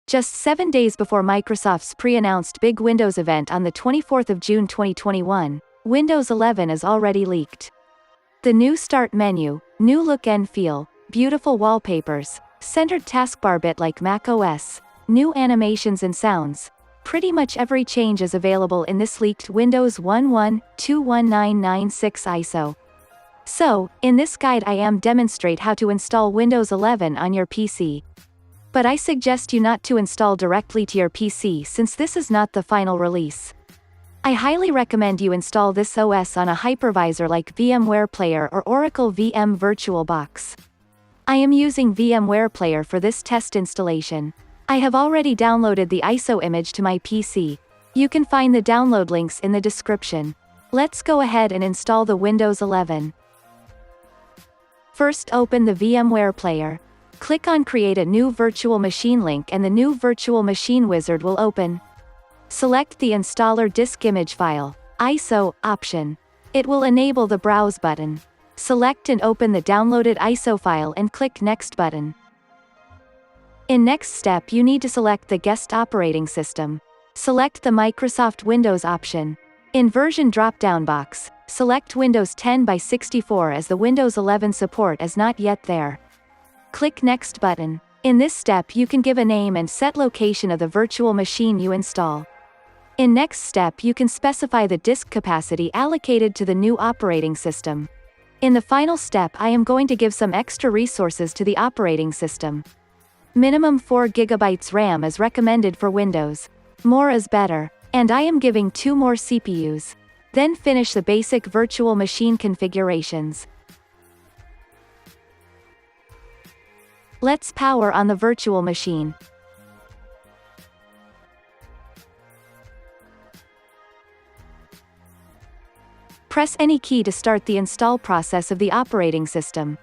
Just 7 days before Microsoft's pre-announced big Windows event on the 24th of June 2021, Windows 11 is already leaked. The new Start menu, new look and feel, beautiful wallpapers, centered taskbar bit like Mac OS, new animations and sounds. Pretty much every change is available in this leaked Windows 11.21996 ISO. So, in this guide I am demonstrate how to install Windows 11 on your PC. But I suggest you not to install directly to your PC since this is not the final release. I highly recommend you install this OS on a hypervisor like VMware Player or Oracle VM VirtualBox. I am using VMware Player for this test installation. I have already downloaded the ISO image to my PC. You can find the download links in the description. Let's go ahead and install the Windows 11. First open the VMware Player. Click on Create a new virtual machine link and the new virtual machine wizard will open. Select the installer disk image file, ISO, option. It will enable the Browse button. Select and open the downloaded ISO file and click Next button. In next step you need to select the guest operating system. Select the Microsoft Windows option. In version drop-down box, select Windows 10 by 64 as the Windows 11 support is not yet there. Click Next button. In this step you can give a name and set location of the virtual machine you install. In next step you can specify the disk capacity allocated to the new operating system. In the final step I am going to give some extra resources to the operating system. Minimum 4 GB RAM is recommended for Windows. More is better. And I am giving 2 more CPUs. Then finish the basic virtual machine configurations. Let's power on the virtual machine. Press any key to start the install process of the operating system.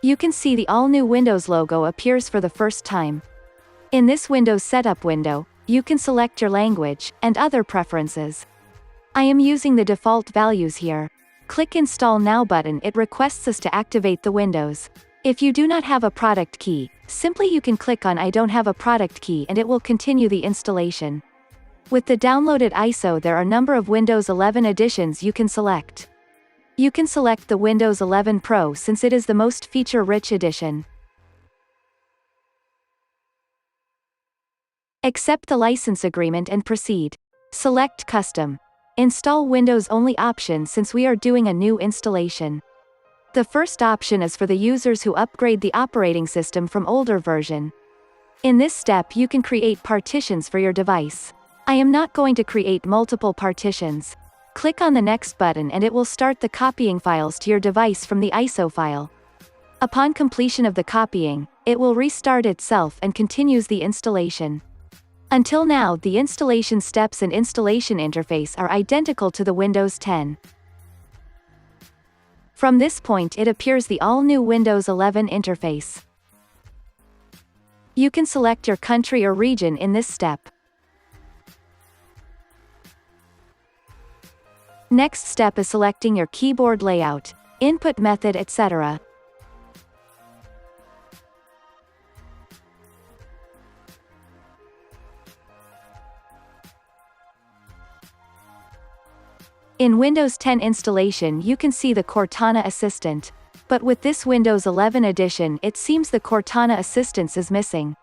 You can see the all-new Windows logo appears for the first time. In this Windows setup window, you can select your language, and other preferences. I am using the default values here. Click Install Now button. It requests us to activate the Windows. If you do not have a product key, simply you can click on I don't have a product key and it will continue the installation. With the downloaded ISO there are a number of Windows 11 editions you can select. You can select the Windows 11 Pro since it is the most feature-rich edition. Accept the license agreement and proceed. Select Custom. Install Windows Only option since we are doing a new installation. The first option is for the users who upgrade the operating system from older version. In this step you can create partitions for your device. I am not going to create multiple partitions. Click on the Next button and it will start the copying files to your device from the ISO file. Upon completion of the copying, it will restart itself and continues the installation. Until now the installation steps and installation interface are identical to the Windows 10. From this point it appears the all-new Windows 11 interface. You can select your country or region in this step. Next step is selecting your keyboard layout, input method, etc. In Windows 10 installation you can see the Cortana Assistant, but with this Windows 11 edition it seems the Cortana Assistance is missing.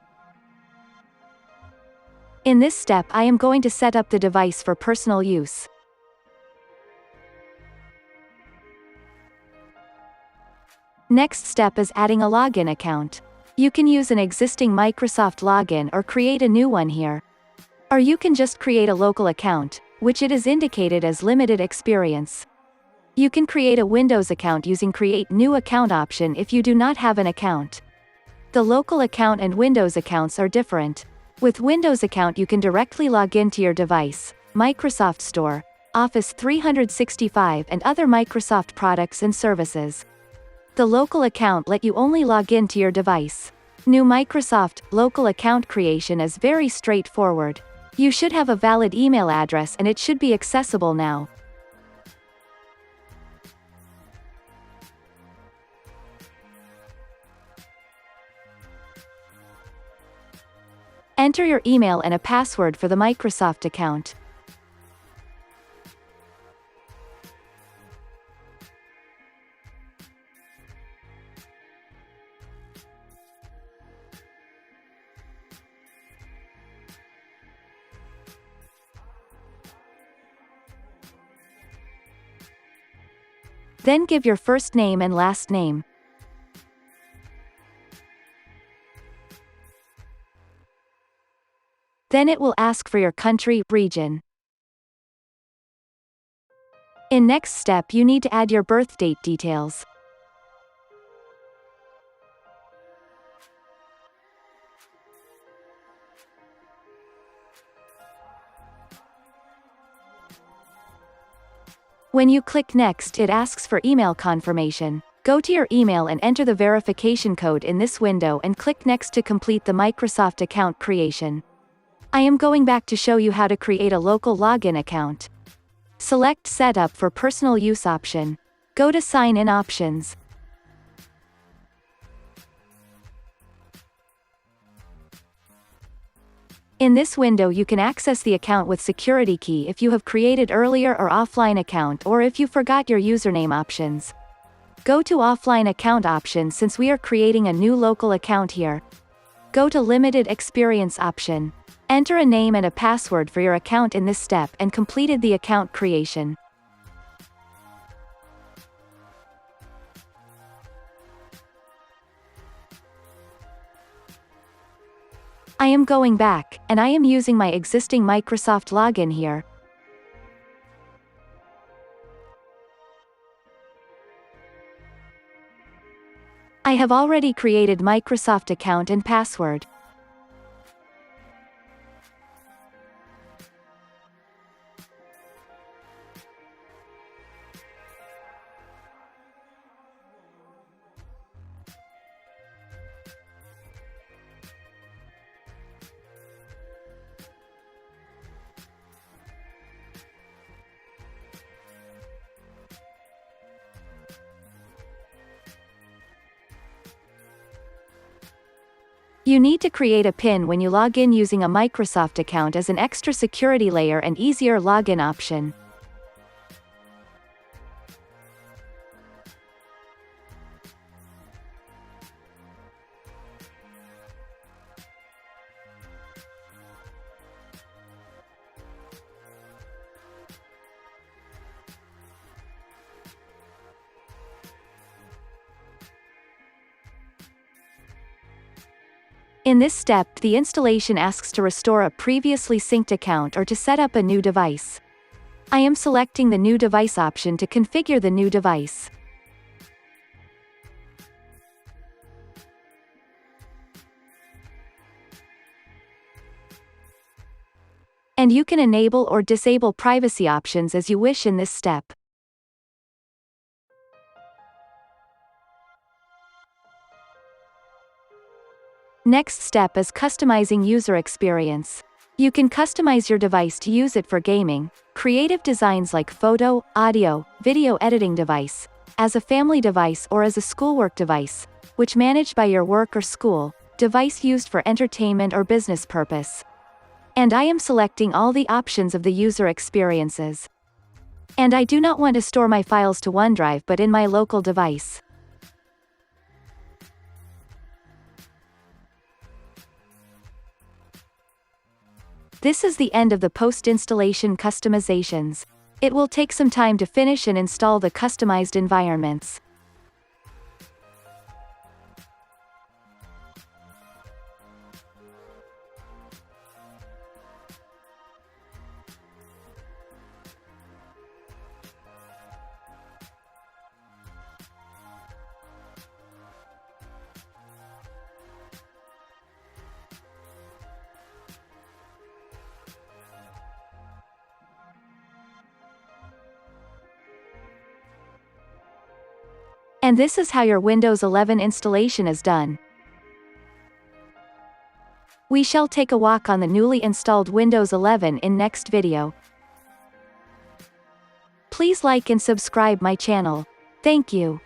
In this step I am going to set up the device for personal use. Next step is adding a login account. You can use an existing Microsoft login or create a new one here. Or you can just create a local account, which it is indicated as limited experience. You can create a Windows account using Create New Account option if you do not have an account. The local account and Windows accounts are different. With Windows account you can directly log into your device, Microsoft Store, Office 365 and other Microsoft products and services. The local account let you only log in to your device. New Microsoft local account creation is very straightforward. You should have a valid email address and it should be accessible now. Enter your email and a password for the Microsoft account. Then give your first name and last name. Then it will ask for your country, region. In next step you need to add your birth date details. When you click Next, it asks for email confirmation. Go to your email and enter the verification code in this window and click Next to complete the Microsoft account creation. I am going back to show you how to create a local login account. Select Setup for Personal Use option. Go to Sign In options. In this window you can access the account with security key if you have created earlier or offline account or if you forgot your username options. Go to Offline Account option since we are creating a new local account here. Go to Limited Experience option. Enter a name and a password for your account in this step and completed the account creation. I am going back, and I am using my existing Microsoft login here. I have already created Microsoft account and password. You need to create a PIN when you log in using a Microsoft account as an extra security layer and easier login option. In this step, the installation asks to restore a previously synced account or to set up a new device. I am selecting the new device option to configure the new device. And you can enable or disable privacy options as you wish in this step. Next step is customizing user experience. You can customize your device to use it for gaming, creative designs like photo, audio, video editing device, as a family device or as a schoolwork device, which managed by your work or school, device used for entertainment or business purpose. And I am selecting all the options of the user experiences. And I do not want to store my files to OneDrive but in my local device. This is the end of the post-installation customizations. It will take some time to finish and install the customized environments. And this is how your Windows 11 installation is done. We shall take a walk on the newly installed Windows 11 in next video. Please like and subscribe my channel. Thank you.